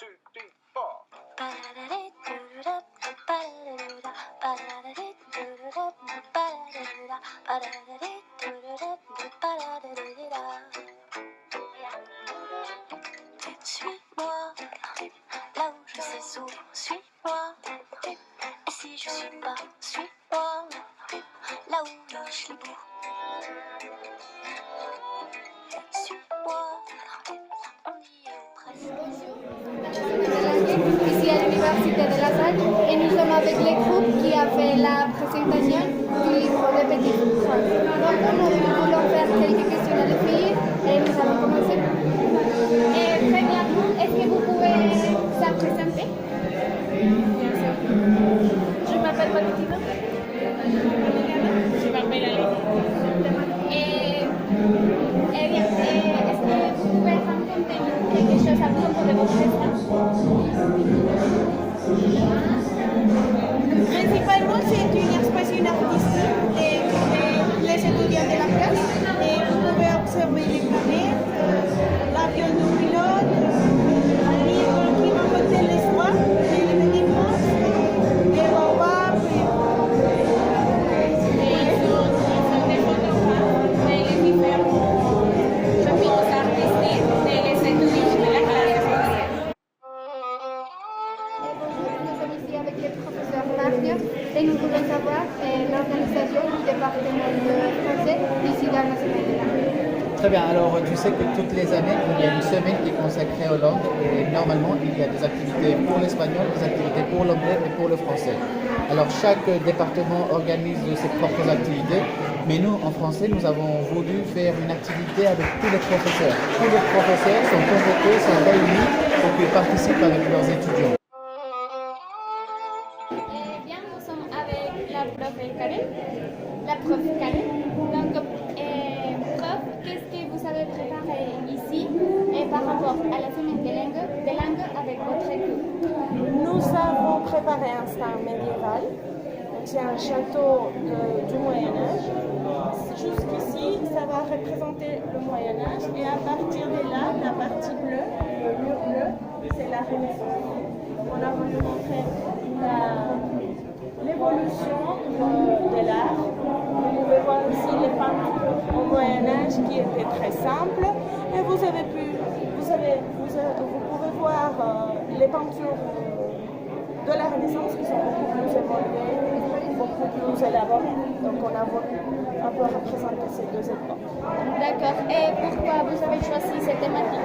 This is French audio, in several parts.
Suis-moi, là où je sais souvent, suis-moi. Et si je suis pas, suis-moi, là où je suis beau. Suis-moi, on y est presque. Ici à l'Université de La Salle et nous sommes avec les groupes qui a fait la présentation du livre Le Petit Prince. Donc nous voulons faire quelques questions à les filles et nous allons commencer. Premièrement, est-ce que vous pouvez se présenter? Bien sûr. Je m'appelle Valentina. Je m'appelle Aline. Bien, est-ce que vous pouvez raconter quelque chose à propos de votre expérience? Principalement, c'est une expression artistique des étudiants de la classe. Et vous pouvez observer les planètes, l'avion du pilote, un livre qui raconte l'histoire, les petits monstres, les baobabs. Ils sont des photographes des différents chapitres artistiques des étudiants de la classe. Bonjour, nous sommes ici avec le professeur Wagner et nous voulons savoir l'organisation du département de français ici dans la semaine de langue. Très bien, alors tu sais que toutes les années, il y a une semaine qui est consacrée aux langues et normalement il y a des activités pour l'espagnol, des activités pour l'anglais et pour le français. Alors chaque département organise ses propres activités, mais nous en français nous avons voulu faire une activité avec tous les professeurs. Tous les professeurs sont convoqués, sont réunis pour qu'ils participent avec leurs étudiants. Bien, nous sommes avec la prof Karen. La prof Karen. Donc, prof, qu'est-ce que vous avez préparé ici et par rapport à la semaine des langues avec votre groupe? Nous avons préparé un stand médiéval. C'est un château du Moyen-Âge. Jusqu'ici, ça va représenter le Moyen-Âge. Et à partir de là, la partie bleue, le mur bleu, c'est la Renaissance. On a voulu montrer l'évolution de l'art. Vous pouvez voir ici les peintures au Moyen-Âge qui étaient très simples. Et vous pouvez voir les peintures de la Renaissance qui sont beaucoup plus évoluées, beaucoup plus élaborées. Donc on a voulu un peu représenter ces deux époques. D'accord. Et pourquoi vous avez choisi cette thématique?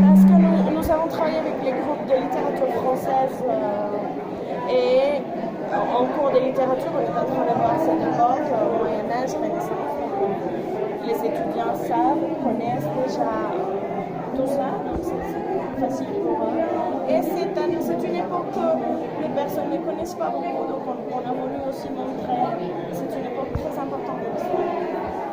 Parce que nous avons travaillé avec les groupes de littérature française et en cours de littérature, on est en train de voir cette époque, Moyen-Âge, Renaissance. Les étudiants savent, connaissent déjà tout ça, donc c'est facile pour eux. Et c'est une époque que les personnes ne connaissent pas beaucoup, donc on a voulu aussi montrer que c'est une époque très importante de l'histoire.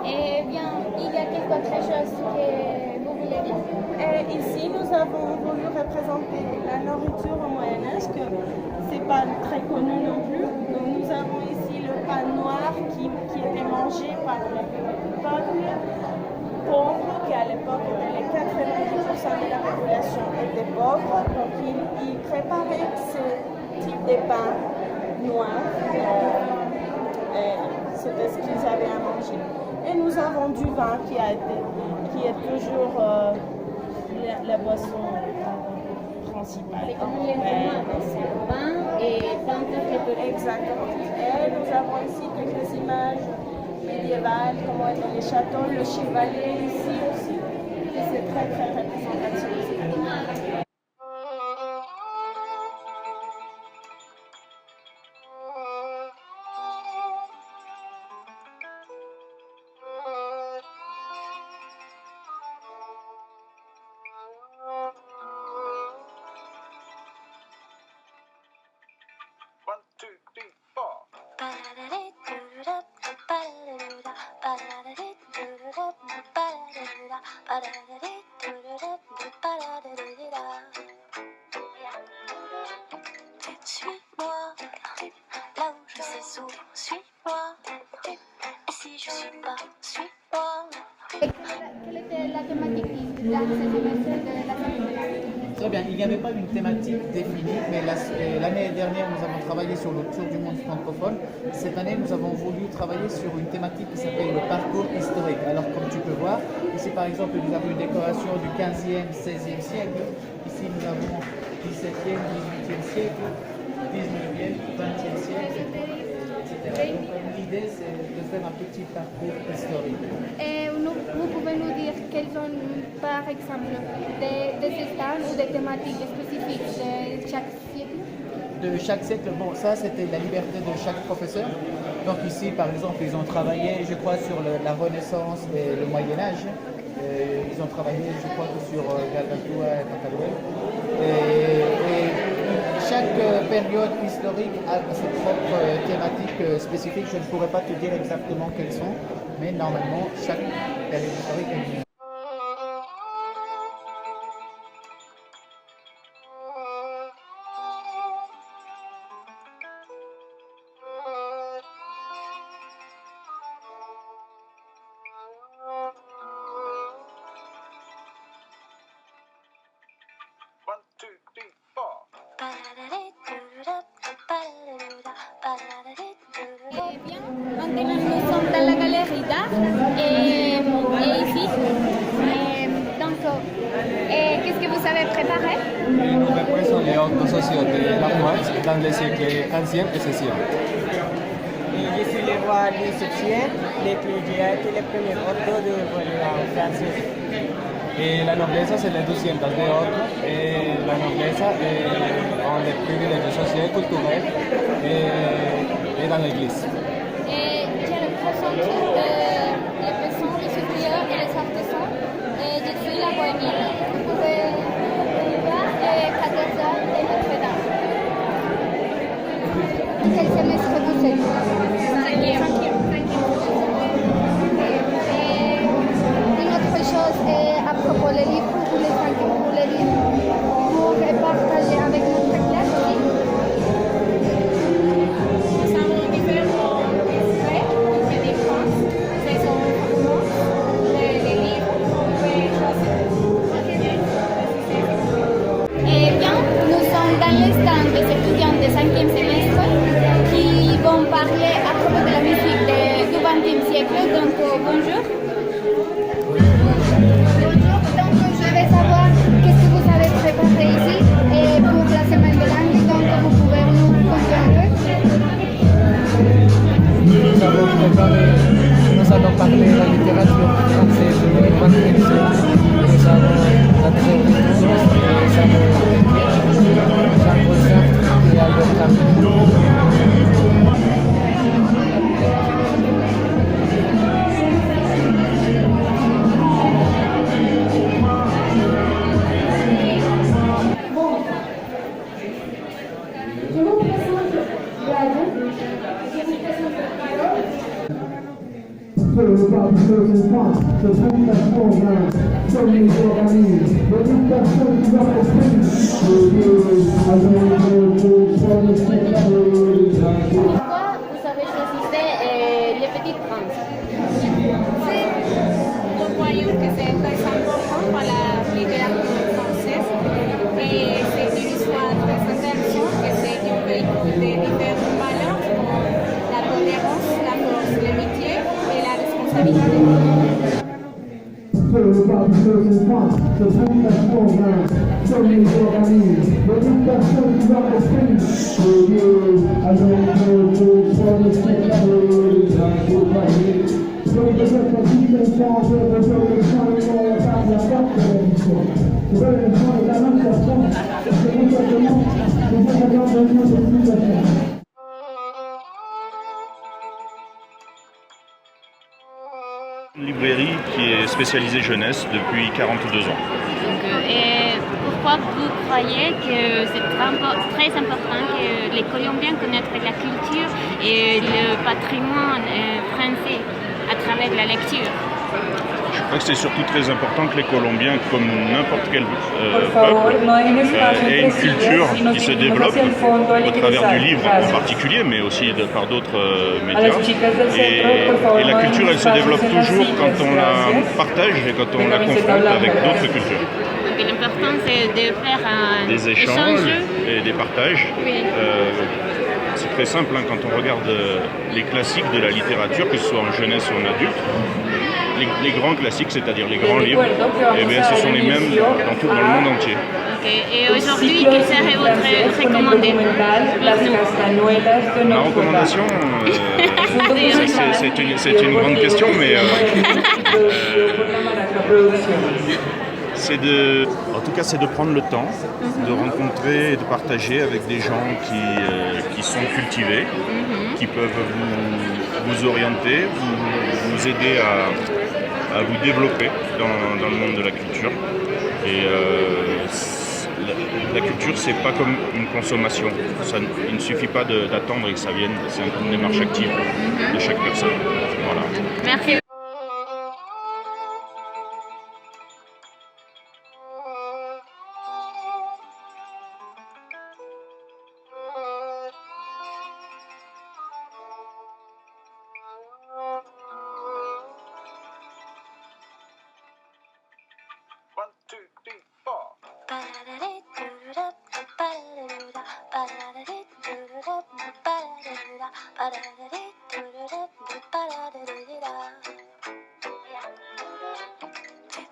Eh bien, il y a quelque autre chose que vous voulez dire? Et ici, nous avons voulu représenter la nourriture au Moyen-Âge, que ce n'est pas très connu non plus. Donc, nous avons ici le pain noir qui était mangé par les peuples pauvres, qui à l'époque étaient les 90% de la population était pauvre. Donc, ils préparaient ce type de pain noir. C'était ce qu'ils avaient à manger. Et nous avons du vin qui est toujours la boisson principale. C'est comme les Romains, c'est vin et pain. Exactement. Et nous avons ici quelques images médiévales, comme étaient les châteaux, le chevalier ici aussi. Et c'est très très représentatif. Suis-moi, là où je sais souvent, suis-moi. Et si je suis pas, suis-moi. Quelle était la thématique de la semaine de la semaine de la Très bien, il n'y avait pas une thématique définie, mais l'année dernière, nous avons travaillé sur le tour du monde francophone. Cette année, nous avons voulu travailler sur une thématique qui s'appelle le parcours historique. Alors, comme tu peux voir, ici par exemple, nous avons une décoration du 15e, 16e siècle. Ici, nous avons 17e, 18e siècle, 19e, 20e siècle, etc. Donc, l'idée, c'est de faire un petit parcours historique. Et vous pouvez nous dire quels sont, par exemple, des stands ou des thématiques spécifiques de chaque siècle? De chaque siècle, bon, ça c'était la liberté de chaque professeur. Donc ici, par exemple, ils ont travaillé, je crois, sur la Renaissance et le Moyen-Âge. Ils ont travaillé, je crois, sur Gargantua et Pantagruel. Et chaque période historique a ses propres thématiques spécifiques. Je ne pourrais pas te dire exactement quelles sont, mais normalement, chaque période historique est une. Eh bien, maintenant nous sommes dans la galerie d'art et ici. Qu'est-ce que vous avez préparé? Nous représentons les autres sociaux de la France dans les siècles 15e et 16e. Je suis le roi du 7e, le clergé a été le premier ordre de en français. Y la nobleza c'est les 200 de autres et la nobleza ont les privilèges sociaux et culturels et dans l'église. Et je représente les personnes, les ouvriers et les artisans. Et je suis la bohémienne. Vous pouvez voir 14 heures de Notre-Dame. Quel semestre vous êtes? Cinquième. Une autre chose à propos des livres, vous les cinquièmes pour les livres, pour partager avec notre classe aussi. Nous avons différents extraits de France, ce sont les livres, vous pouvez choisir. Eh bien, nous sommes dans le stand des étudiants de 5e semestre qui vont parler à propos de la musique du 20e siècle. Donc, bonjour. Bonjour, donc je vais savoir qu'est-ce que vous avez préparé ici et pour la semaine de langue, donc vous pouvez nous conter un peu. Nous allons parler de la littérature française du 20e siècle. Nous avons la traduction de Samuel Jean-Paul Sartre et Albert Camus. Pourquoi vous avez choisi les petites France? Nous voyons que c'est très important pour la littérature française et c'est une histoire très intéressante que c'est un véhicule de différentes valeurs comme la tolérance, la force, l'amitié et la responsabilité. Une librairie qui est spécialisée jeunesse depuis 42 ans. Et pourquoi vous croyez que c'est très important que les Colombiens connaissent la culture et le patrimoine français à travers la lecture? Je crois que c'est surtout très important que les Colombiens, comme n'importe quel peuple, aient une culture qui se développe au travers du livre en particulier, mais aussi par d'autres médias. Et la culture, elle se développe toujours quand on la partage et quand on la confronte avec d'autres cultures. Donc l'important c'est de faire des échanges et des partages. Oui. C'est très simple, hein, quand on regarde les classiques de la littérature, que ce soit en jeunesse ou en adulte, les grands classiques, c'est-à-dire les grands livres, eh bien, ce sont les mêmes dans le monde entier. Okay. Et aujourd'hui, quelle serait votre recommandé pour nous? Ma recommandation, c'est une grande question, mais en tout cas, c'est de prendre le temps de rencontrer et de partager avec des gens qui sont cultivés, qui peuvent vous orienter, vous aider à vous développer dans le monde de la culture. Et la culture, c'est pas comme une consommation. Il ne suffit pas d'attendre et que ça vienne. C'est une démarche active de chaque personne. Voilà. Merci.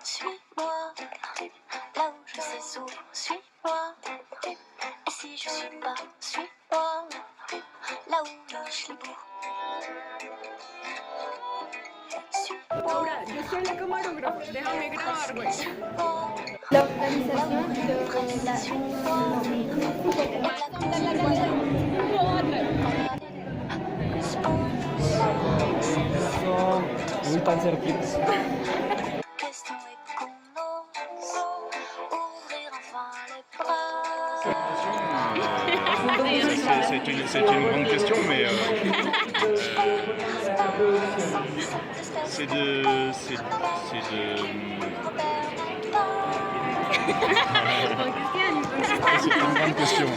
Suis-moi, là où je sais où, suis-moi. Et si je suis pas, suis-moi, là où je suis beau. Laura, yo soy la camarógrafa, déjame grabar, güey. L'organisation de Muy tan cerquitos. Question est qu'on ose ouvrir enfin les bras. C'est une grande question, mais c'est une grande question.